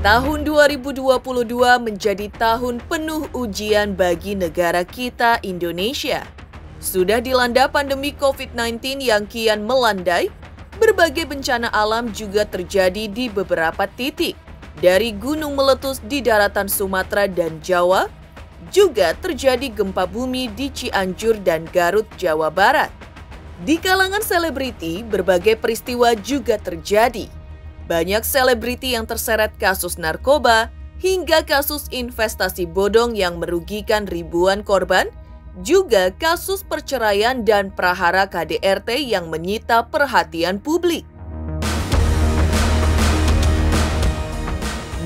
Tahun 2022 menjadi tahun penuh ujian bagi negara kita Indonesia. Sudah dilanda pandemi COVID-19 yang kian melandai, berbagai bencana alam juga terjadi di beberapa titik. Dari gunung meletus di daratan Sumatera dan Jawa, juga terjadi gempa bumi di Cianjur dan Garut, Jawa Barat. Di kalangan selebriti, berbagai peristiwa juga terjadi. Banyak selebriti yang terseret kasus narkoba hingga kasus investasi bodong yang merugikan ribuan korban, juga kasus perceraian dan prahara KDRT yang menyita perhatian publik.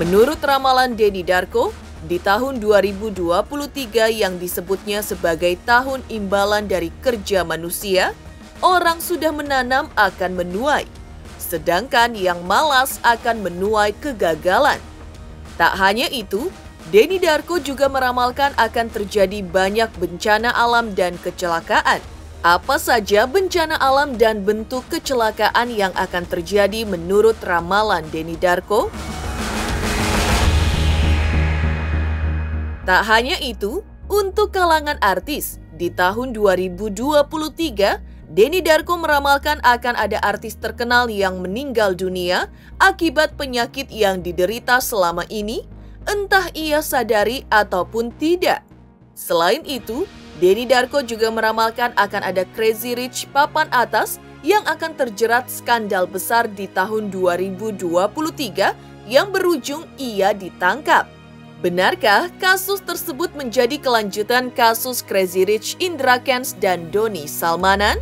Menurut ramalan Denny Darko, di tahun 2023 yang disebutnya sebagai tahun imbalan dari kerja manusia, orang sudah menanam akan menuai, sedangkan yang malas akan menuai kegagalan. Tak hanya itu, Denny Darko juga meramalkan akan terjadi banyak bencana alam dan kecelakaan. Apa saja bencana alam dan bentuk kecelakaan yang akan terjadi menurut ramalan Denny Darko? Tak hanya itu, untuk kalangan artis, di tahun 2023, Denny Darko meramalkan akan ada artis terkenal yang meninggal dunia akibat penyakit yang diderita selama ini, entah ia sadari ataupun tidak. Selain itu, Denny Darko juga meramalkan akan ada Crazy Rich papan atas yang akan terjerat skandal besar di tahun 2023 yang berujung ia ditangkap. Benarkah kasus tersebut menjadi kelanjutan kasus Crazy Rich Indra Kents dan Doni Salmanan?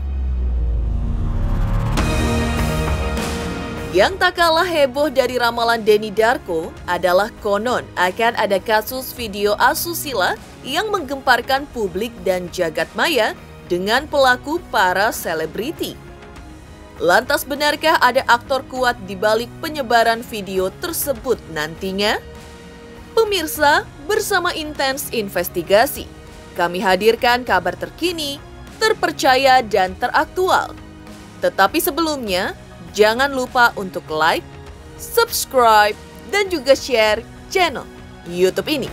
Yang tak kalah heboh dari ramalan Denny Darko adalah konon akan ada kasus video asusila yang menggemparkan publik dan jagat maya dengan pelaku para selebriti. Lantas benarkah ada aktor kuat di balik penyebaran video tersebut nantinya? Pemirsa, bersama Intens Investigasi, kami hadirkan kabar terkini, terpercaya dan teraktual. Tetapi sebelumnya, jangan lupa untuk like, subscribe, dan juga share channel YouTube ini.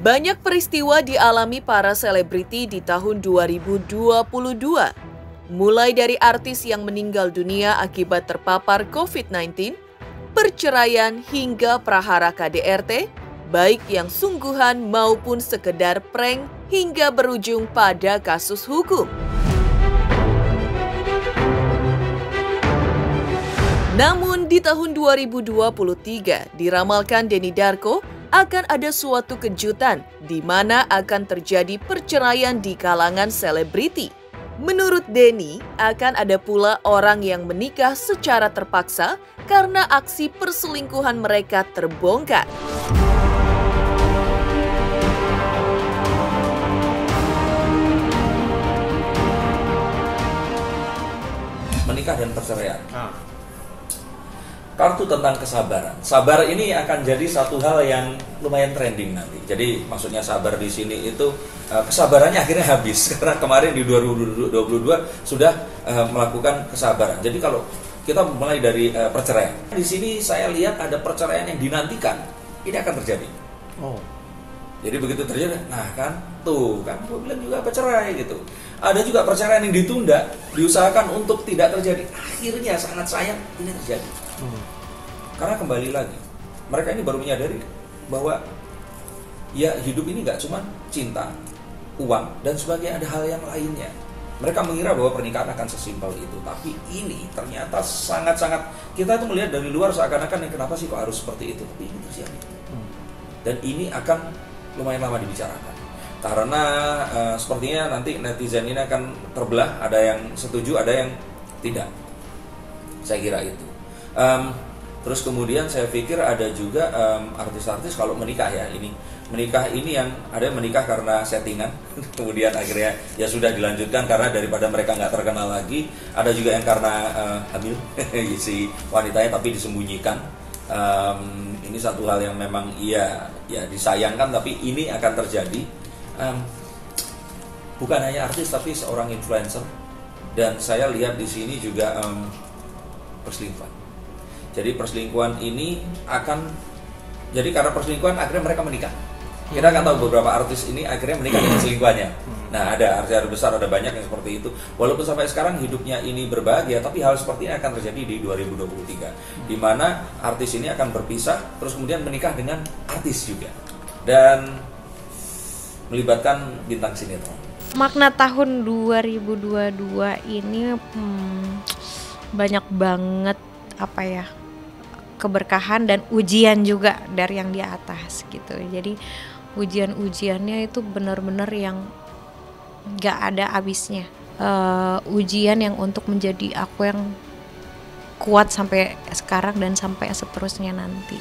Banyak peristiwa dialami para selebriti di tahun 2022, mulai dari artis yang meninggal dunia akibat terpapar COVID-19, perceraian hingga prahara KDRT, baik yang sungguhan maupun sekedar prank hingga berujung pada kasus hukum. Namun di tahun 2023 diramalkan Denny Darko akan ada suatu kejutan di mana akan terjadi perceraian di kalangan selebriti. Menurut Denny, akan ada pula orang yang menikah secara terpaksa karena aksi perselingkuhan mereka terbongkar. Menikah dan perceraian. Kartu tentang kesabaran. Sabar ini akan jadi satu hal yang lumayan trending nanti. Jadi maksudnya sabar di sini itu kesabarannya akhirnya habis karena kemarin di 2022 sudah melakukan kesabaran. Jadi kalau kita mulai dari perceraian, di sini saya lihat ada perceraian yang dinantikan. Ini akan terjadi. Oh. Jadi begitu terjadi, nah kan tuh kan gue bilang juga bercerai gitu. Ada juga perceraian yang ditunda, diusahakan untuk tidak terjadi. Akhirnya sangat sayang ini terjadi. Karena kembali lagi, mereka ini baru menyadari bahwa ya hidup ini nggak cuma cinta, uang, dan sebagainya, ada hal yang lainnya. Mereka mengira bahwa pernikahan akan sesimpel itu, tapi ini ternyata sangat-sangat, kita tuh melihat dari luar seakan-akan kenapa sih kok harus seperti itu, tapi ini terjadi. Dan ini akan lumayan lama dibicarakan. Karena sepertinya nanti netizen ini akan terbelah, ada yang setuju, ada yang tidak. Saya kira itu. Terus kemudian saya pikir ada juga artis-artis kalau menikah ya ini menikah ini yang ada yang menikah karena settingan, kemudian akhirnya ya sudah dilanjutkan karena daripada mereka nggak terkenal lagi. Ada juga yang karena hamil si wanitanya tapi disembunyikan. Ini satu hal yang memang ya disayangkan, tapi ini akan terjadi. Bukan hanya artis tapi seorang influencer, dan saya lihat di sini juga perselingkuhan. Jadi perselingkuhan ini jadi karena perselingkuhan akhirnya mereka menikah. Kita akan tahu beberapa artis ini akhirnya menikah dengan selingkuhannya. Nah, ada artis besar, ada banyak yang seperti itu. Walaupun sampai sekarang hidupnya ini berbahagia, tapi hal seperti ini akan terjadi di 2023, di mana artis ini akan berpisah, terus kemudian menikah dengan artis juga, dan melibatkan bintang sinetron. Makna tahun 2022 ini banyak banget keberkahan dan ujian juga dari yang di atas gitu. Jadi ujian-ujiannya itu benar-benar yang gak ada habisnya. Ujian yang untuk menjadi aku yang kuat sampai sekarang dan sampai seterusnya nanti.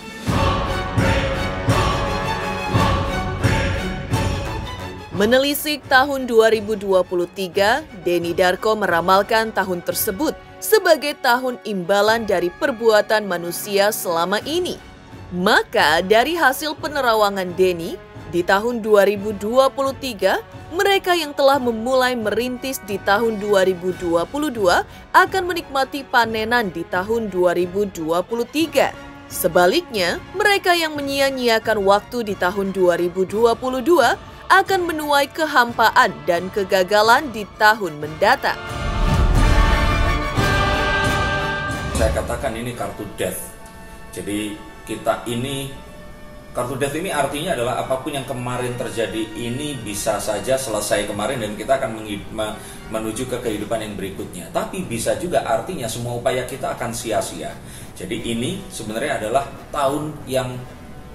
Menelisik tahun 2023, Denny Darko meramalkan tahun tersebut sebagai tahun imbalan dari perbuatan manusia selama ini. Maka dari hasil penerawangan Denny, di tahun 2023, mereka yang telah memulai merintis di tahun 2022 akan menikmati panenan di tahun 2023. Sebaliknya, mereka yang menyia-nyiakan waktu di tahun 2022 akan menuai kehampaan dan kegagalan di tahun mendatang. Saya katakan ini kartu death. Jadi kartu death ini artinya adalah apapun yang kemarin terjadi ini bisa saja selesai kemarin dan kita akan menuju ke kehidupan yang berikutnya. Tapi bisa juga artinya semua upaya kita akan sia-sia. Jadi ini sebenarnya adalah tahun yang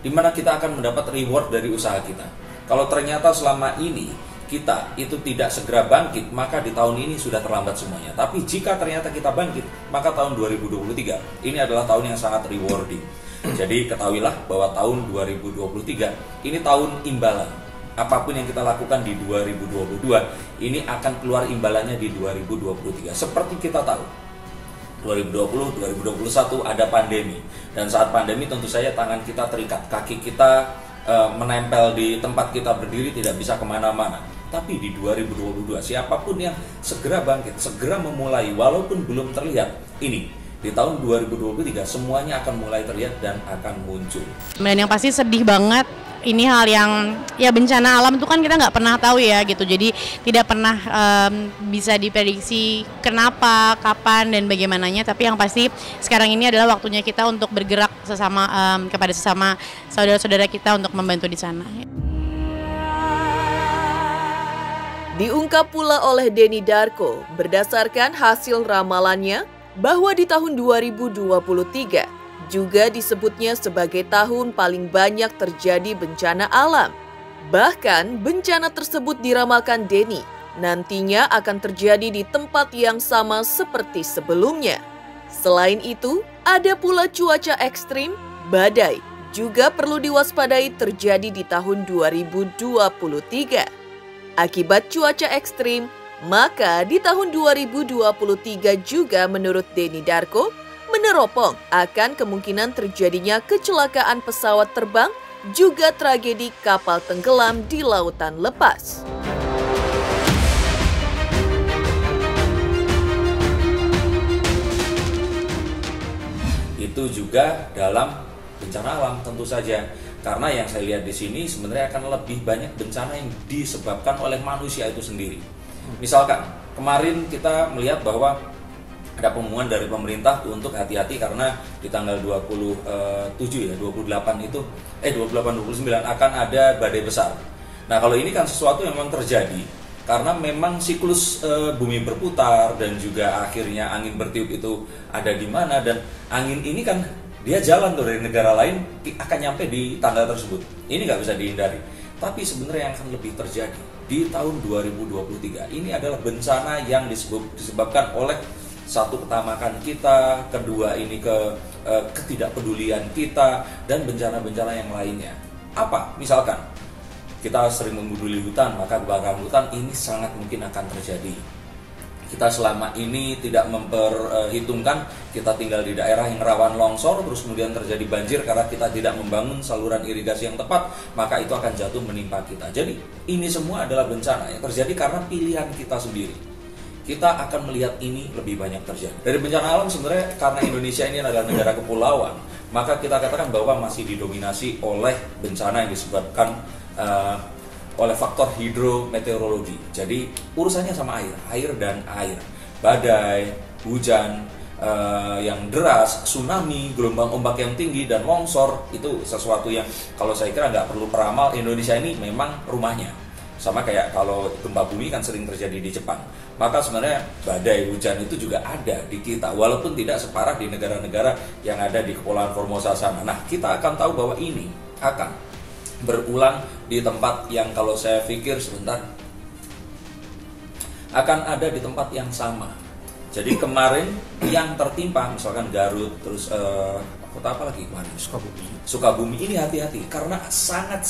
dimana kita akan mendapat reward dari usaha kita. Kalau ternyata selama ini kita itu tidak segera bangkit, maka di tahun ini sudah terlambat semuanya. Tapi jika ternyata kita bangkit, maka tahun 2023 ini adalah tahun yang sangat rewarding. Jadi ketahuilah bahwa tahun 2023 ini tahun imbalan. Apapun yang kita lakukan di 2022, ini akan keluar imbalannya di 2023. Seperti kita tahu, 2020, 2021 ada pandemi. Dan saat pandemi tentu saja tangan kita terikat, kaki kita menempel di tempat kita berdiri, tidak bisa kemana-mana. Tapi di 2022 siapapun yang segera bangkit, segera memulai walaupun belum terlihat, ini di tahun 2023 semuanya akan mulai terlihat dan akan muncul. Dan yang pasti sedih banget, ini hal yang ya bencana alam itu kan kita nggak pernah tahu ya gitu. Jadi tidak pernah bisa diprediksi kenapa, kapan dan bagaimananya. Tapi yang pasti sekarang ini adalah waktunya kita untuk bergerak sesama kepada sesama saudara-saudara kita untuk membantu di sana. Diungkap pula oleh Denny Darko berdasarkan hasil ramalannya bahwa di tahun 2023 juga disebutnya sebagai tahun paling banyak terjadi bencana alam. Bahkan bencana tersebut diramalkan Denny nantinya akan terjadi di tempat yang sama seperti sebelumnya. Selain itu, ada pula cuaca ekstrim, badai, juga perlu diwaspadai terjadi di tahun 2023. Akibat cuaca ekstrim, maka di tahun 2023 juga menurut Denny Darko meneropong akan kemungkinan terjadinya kecelakaan pesawat terbang, juga tragedi kapal tenggelam di lautan lepas. Itu juga dalam bencana alam tentu saja. Karena yang saya lihat di sini sebenarnya akan lebih banyak bencana yang disebabkan oleh manusia itu sendiri. Misalkan kemarin kita melihat bahwa ada pengumuman dari pemerintah untuk hati-hati karena di tanggal 28 itu 29 akan ada badai besar. Nah, kalau ini kan sesuatu yang memang terjadi karena memang siklus bumi berputar dan juga akhirnya angin bertiup itu ada di mana, dan angin ini kan dia jalan tuh dari negara lain akan nyampe di tanggal tersebut. Ini nggak bisa dihindari. Tapi sebenarnya yang akan lebih terjadi di tahun 2023 ini adalah bencana yang disebabkan oleh satu, ketamakan kita, kedua ini ketidakpedulian kita, dan bencana-bencana yang lainnya. Apa? Misalkan kita sering menggunduli hutan, maka kebakaran hutan ini sangat mungkin akan terjadi. Kita selama ini tidak memperhitungkan kita tinggal di daerah yang rawan longsor, terus kemudian terjadi banjir karena kita tidak membangun saluran irigasi yang tepat, maka itu akan jatuh menimpa kita. Jadi ini semua adalah bencana yang terjadi karena pilihan kita sendiri. Kita akan melihat ini lebih banyak terjadi. Dari bencana alam sebenarnya karena Indonesia ini adalah negara kepulauan, maka kita katakan bahwa masih didominasi oleh bencana yang disebabkan oleh faktor hidrometeorologi. Jadi urusannya sama air dan air. Badai, hujan yang deras, tsunami, gelombang ombak yang tinggi, dan longsor itu sesuatu yang kalau saya kira nggak perlu peramal. Indonesia ini memang rumahnya. Sama kayak kalau gempa bumi kan sering terjadi di Jepang. Maka sebenarnya badai, hujan itu juga ada di kita, walaupun tidak separah di negara-negara yang ada di Kepulauan Formosa sana. Nah, kita akan tahu bahwa ini akan berulang di tempat yang kalau saya pikir sebentar akan ada di tempat yang sama. Jadi kemarin yang tertimpa misalkan Garut, terus kota apa lagi kemarin? Sukabumi ini hati-hati karena sangat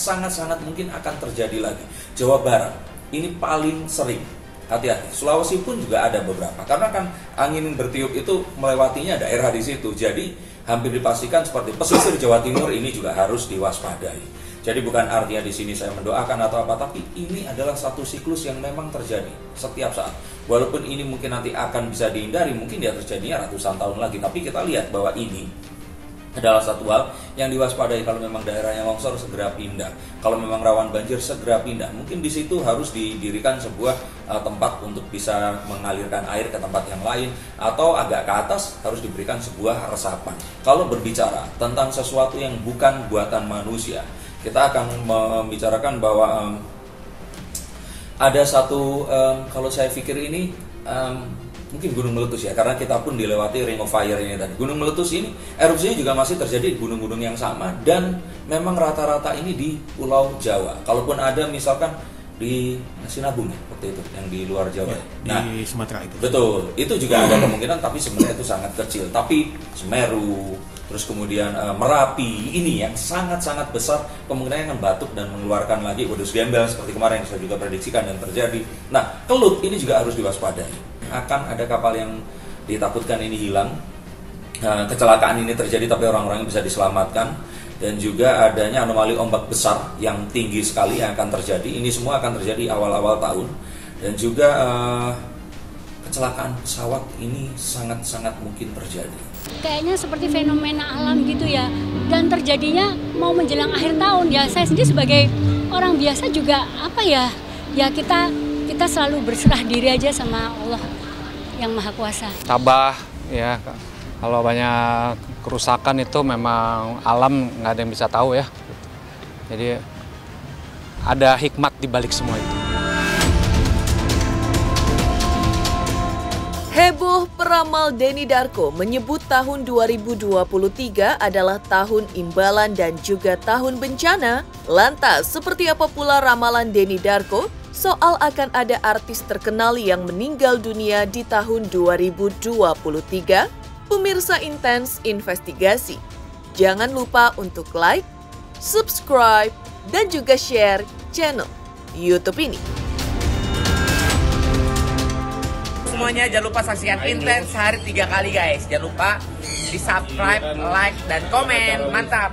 mungkin akan terjadi lagi. Jawa Barat ini paling sering, hati-hati. Sulawesi pun juga ada beberapa karena kan angin bertiup itu melewatinya daerah di situ. Jadi hampir dipastikan seperti pesisir Jawa Timur ini juga harus diwaspadai. Jadi bukan artinya di sini saya mendoakan atau apa, tapi ini adalah satu siklus yang memang terjadi setiap saat. Walaupun ini mungkin nanti akan bisa dihindari, mungkin dia terjadinya ratusan tahun lagi, tapi kita lihat bahwa ini adalah satu hal yang diwaspadai. Kalau memang daerahnya longsor, segera pindah. Kalau memang rawan banjir, segera pindah. Mungkin di situ harus didirikan sebuah tempat untuk bisa mengalirkan air ke tempat yang lain, atau agak ke atas harus diberikan sebuah resapan. Kalau berbicara tentang sesuatu yang bukan buatan manusia, kita akan membicarakan bahwa ada satu, kalau saya pikir ini mungkin gunung meletus ya, karena kita pun dilewati ring of fire ini tadi. Gunung meletus ini erupsinya juga masih terjadi di gunung-gunung yang sama, dan memang rata-rata ini di Pulau Jawa. Kalaupun ada misalkan di Sinabung waktu itu yang di luar Jawa, ya, di Sumatera itu. Betul, itu juga ada kemungkinan, tapi sebenarnya itu sangat kecil. Tapi Semeru, terus kemudian Merapi ini yang sangat besar kemungkinan akan batuk dan mengeluarkan lagi wedus gembel seperti kemarin yang saya juga prediksikan dan terjadi. Nah, Kelut ini juga harus diwaspadai. Akan ada kapal yang ditakutkan ini hilang, kecelakaan ini terjadi tapi orang-orangnya bisa diselamatkan, dan juga adanya anomali ombak besar yang tinggi sekali yang akan terjadi. Ini semua akan terjadi awal-awal tahun, dan juga kecelakaan pesawat ini sangat mungkin terjadi. Kayaknya seperti fenomena alam gitu ya, dan terjadinya mau menjelang akhir tahun ya. Saya sendiri sebagai orang biasa juga apa ya kita selalu berserah diri aja sama Allah yang Maha Kuasa. Tabah ya, kalau banyak kerusakan itu memang alam nggak ada yang bisa tahu ya. Jadi ada hikmat di balik semua itu. Heboh peramal Denny Darko menyebut tahun 2023 adalah tahun imbalan dan juga tahun bencana. Lantas, seperti apa pula ramalan Denny Darko soal akan ada artis terkenal yang meninggal dunia di tahun 2023? Pemirsa Intens Investigasi, jangan lupa untuk like, subscribe, dan juga share channel YouTube ini. Semuanya jangan lupa saksikan Intens sehari 3 kali guys. Jangan lupa di subscribe, like, dan komen. Mantap.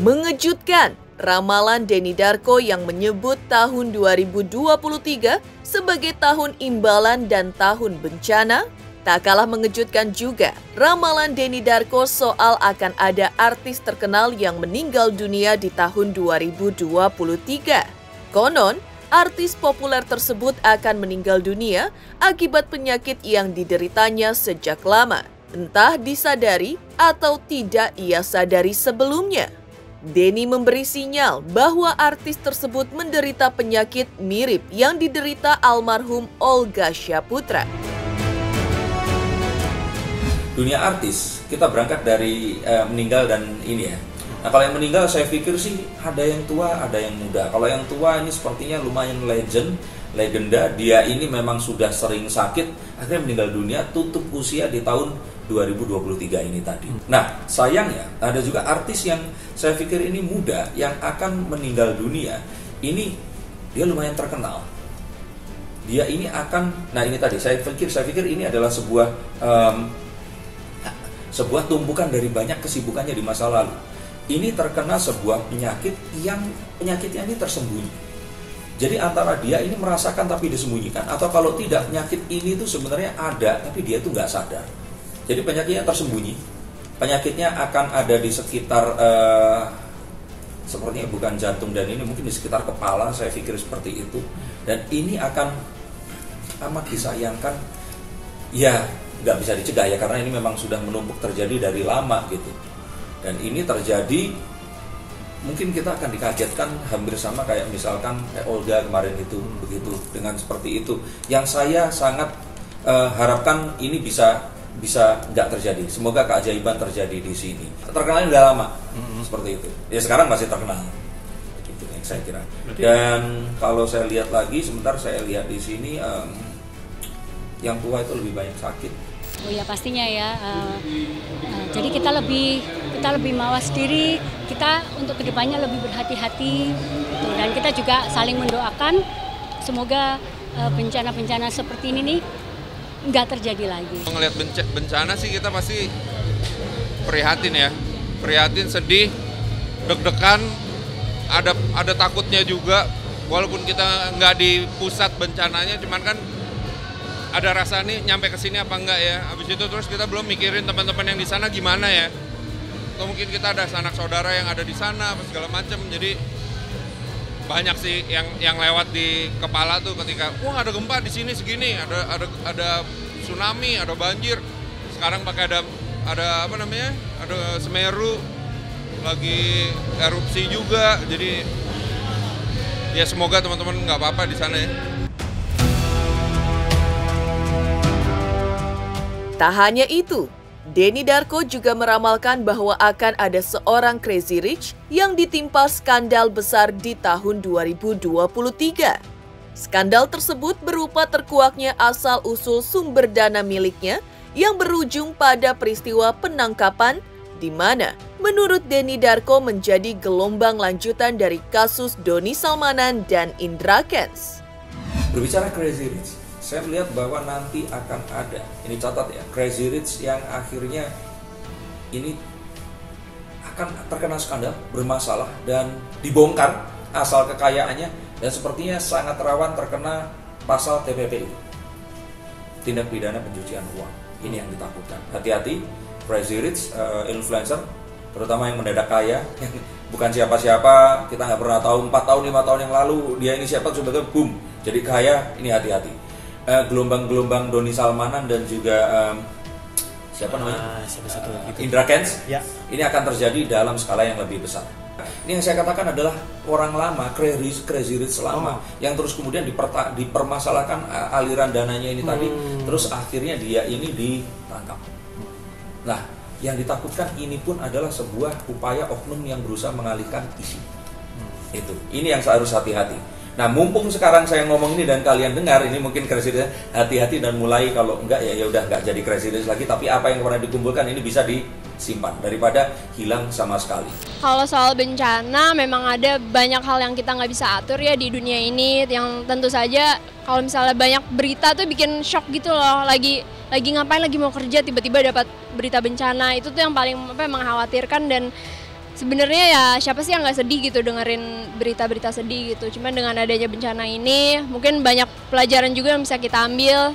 Mengejutkan, ramalan Denny Darko yang menyebut tahun 2023 sebagai tahun imbalan dan tahun bencana. Tak kalah mengejutkan juga ramalan Denny Darko soal akan ada artis terkenal yang meninggal dunia di tahun 2023. Konon, artis populer tersebut akan meninggal dunia akibat penyakit yang dideritanya sejak lama, entah disadari atau tidak ia sadari sebelumnya. Denny memberi sinyal bahwa artis tersebut menderita penyakit mirip yang diderita almarhum Olga Syaputra. Dunia artis, kita berangkat dari meninggal dan ini ya. Nah, kalau yang meninggal saya pikir sih ada yang tua, ada yang muda. Kalau yang tua ini sepertinya lumayan legend, legenda, dia ini memang sudah sering sakit, akhirnya meninggal dunia, tutup usia di tahun 2023 ini tadi. Nah, sayangnya ada juga artis yang saya pikir ini muda yang akan meninggal dunia. Ini dia lumayan terkenal. Dia ini akan, nah ini tadi saya pikir ini adalah sebuah tumpukan dari banyak kesibukannya di masa lalu. Ini terkena sebuah penyakit yang penyakitnya ini tersembunyi. Jadi antara dia ini merasakan tapi disembunyikan, atau kalau tidak, penyakit ini tuh sebenarnya ada tapi dia tuh nggak sadar. Jadi penyakitnya tersembunyi. Penyakitnya akan ada di sekitar sepertinya bukan jantung, dan ini mungkin di sekitar kepala, saya pikir seperti itu. Dan ini akan amat disayangkan. Ya nggak bisa dicegah ya, karena ini memang sudah menumpuk terjadi dari lama gitu. Dan ini terjadi, mungkin kita akan dikagetkan hampir sama kayak misalkan Olga kemarin itu, begitu, dengan seperti itu. Yang saya sangat harapkan ini bisa nggak terjadi. Semoga keajaiban terjadi di sini. Terkenalnya udah lama, seperti itu. Ya sekarang masih terkenal, gitu yang saya kira. Dan kalau saya lihat lagi, sebentar saya lihat di sini, yang tua itu lebih banyak sakit. Oh ya pastinya ya. Jadi kita lebih mawas diri, kita untuk kedepannya lebih berhati-hati, dan kita juga saling mendoakan semoga bencana-bencana seperti ini nih nggak terjadi lagi. Ngelihat bencana sih kita pasti prihatin ya, prihatin, sedih, deg-degan, ada takutnya juga, walaupun kita nggak di pusat bencananya, cuman kan ada rasa nih nyampe ke sini apa enggak ya. Habis itu terus kita belum mikirin teman-teman yang di sana gimana ya. Atau mungkin kita ada sanak saudara yang ada di sana apa segala macam. Jadi banyak sih yang lewat di kepala tuh ketika wah ada gempa di sini segini, ada tsunami, ada banjir. Sekarang pakai ada apa namanya? Ada Semeru lagi erupsi juga. Jadi ya semoga teman-teman nggak apa-apa di sana ya. Tak hanya itu, Denny Darko juga meramalkan bahwa akan ada seorang Crazy Rich yang ditimpa skandal besar di tahun 2023. Skandal tersebut berupa terkuaknya asal-usul sumber dana miliknya yang berujung pada peristiwa penangkapan, di mana menurut Denny Darko menjadi gelombang lanjutan dari kasus Doni Salmanan dan Indra Kents. Berbicara Crazy Rich, saya melihat bahwa nanti akan ada, ini catat ya, Crazy Rich yang akhirnya ini akan terkena skandal, bermasalah, dan dibongkar asal kekayaannya, dan sepertinya sangat rawan terkena pasal TPPU, tindak pidana pencucian uang. Ini yang ditakutkan. Hati-hati, Crazy Rich influencer, terutama yang mendadak kaya, bukan siapa-siapa, kita nggak pernah tahu 4 tahun, 5 tahun yang lalu dia ini siapa, sebetulnya boom, jadi kaya. Ini hati-hati. Gelombang-gelombang Doni Salmanan dan juga siapa namanya? Indra Kents. Ya. Ini akan terjadi dalam skala yang lebih besar. Ini yang saya katakan adalah orang lama, Crazy Rich lama, yang terus kemudian dipermasalahkan aliran dananya ini tadi, terus akhirnya dia ini ditangkap. Nah, yang ditakutkan ini pun adalah sebuah upaya oknum yang berusaha mengalihkan isu. Itu. Ini yang harus hati-hati. Nah, mumpung sekarang saya ngomong ini dan kalian dengar, ini mungkin Crazy Rich, hati-hati, dan mulai kalau enggak ya udah enggak jadi Crazy Rich lagi, tapi apa yang pernah dikumpulkan ini bisa disimpan daripada hilang sama sekali. Kalau soal bencana memang ada banyak hal yang kita nggak bisa atur ya di dunia ini, yang tentu saja kalau misalnya banyak berita tuh bikin shock gitu loh, lagi ngapain, lagi mau kerja tiba-tiba dapat berita bencana, itu tuh yang paling mengkhawatirkan. Dan sebenarnya ya siapa sih yang nggak sedih gitu dengerin berita-berita sedih gitu. Cuman dengan adanya bencana ini mungkin banyak pelajaran juga yang bisa kita ambil.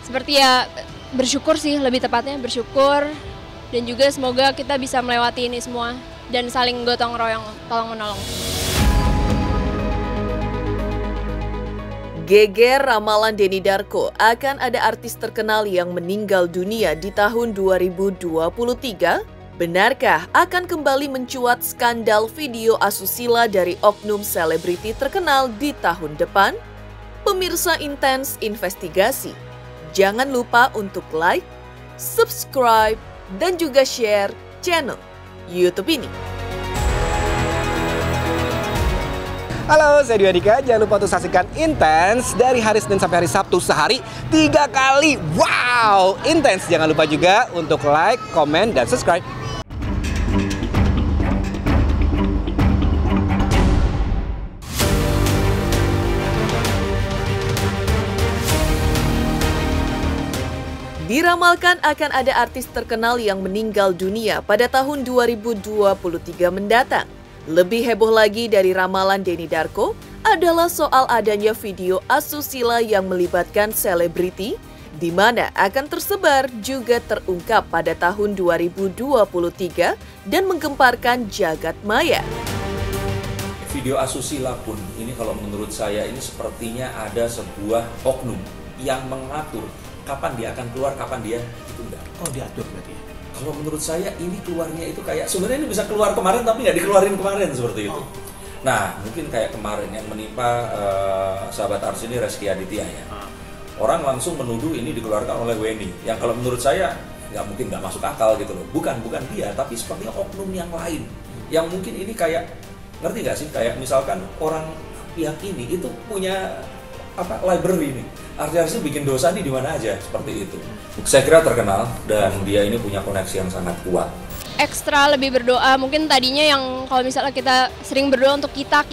Seperti ya bersyukur sih, lebih tepatnya bersyukur. Dan juga semoga kita bisa melewati ini semua dan saling gotong royong, tolong menolong. Geger ramalan Denny Darko, akan ada artis terkenal yang meninggal dunia di tahun 2023. Benarkah akan kembali mencuat skandal video asusila dari oknum selebriti terkenal di tahun depan? Pemirsa Intens Investigasi, jangan lupa untuk like, subscribe, dan juga share channel YouTube ini. Halo, saya Dwi Andika. Jangan lupa untuk saksikan Intens dari hari Senin sampai hari Sabtu sehari 3 kali. Wow, Intens. Jangan lupa juga untuk like, komen, dan subscribe. Diramalkan akan ada artis terkenal yang meninggal dunia pada tahun 2023 mendatang. Lebih heboh lagi dari ramalan Denny Darko adalah soal adanya video asusila yang melibatkan selebriti, di mana akan tersebar juga terungkap pada tahun 2023 dan menggemparkan jagat maya. Video asusila pun, ini kalau menurut saya ini sepertinya ada sebuah oknum yang mengatur kapan dia akan keluar, kapan dia itu enggak. Oh, diatur berarti. Kalau menurut saya ini keluarnya itu kayak sebenarnya ini bisa keluar kemarin tapi nggak dikeluarin kemarin seperti itu. Nah, mungkin kayak kemarin yang menimpa sahabat Ars ini Rezky Aditya ya. Orang langsung menuduh ini dikeluarkan oleh WNI. Yang kalau menurut saya nggak mungkin, nggak masuk akal gitu loh. Bukan dia, tapi sepertinya oknum yang lain. Yang mungkin ini kayak, ngerti nggak sih? Kayak misalkan orang pihak ini itu punya library nih. Artis bikin dosa nih di mana aja, seperti itu. Saya kira terkenal dan dia ini punya koneksi yang sangat kuat. Ekstra lebih berdoa, mungkin tadinya yang kalau misalnya kita sering berdoa untuk kita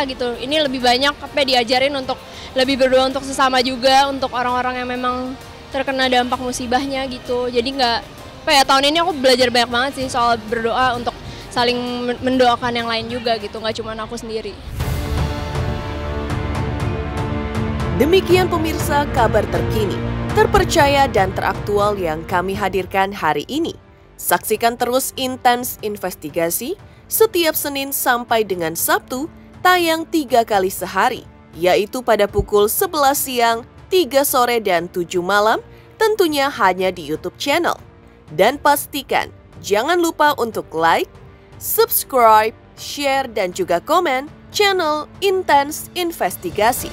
gitu, ini lebih banyak diajarin untuk lebih berdoa untuk sesama juga, untuk orang-orang yang memang terkena dampak musibahnya gitu. Jadi tahun ini aku belajar banyak banget sih soal berdoa untuk saling mendoakan yang lain juga gitu, nggak cuma aku sendiri. Demikian pemirsa kabar terkini, terpercaya dan teraktual yang kami hadirkan hari ini. Saksikan terus Intens Investigasi setiap Senin sampai dengan Sabtu, tayang 3 kali sehari, yaitu pada pukul 11 siang, 3 sore, dan 7 malam, tentunya hanya di YouTube channel. Dan pastikan, jangan lupa untuk like, subscribe, share, dan juga komen channel Intens Investigasi.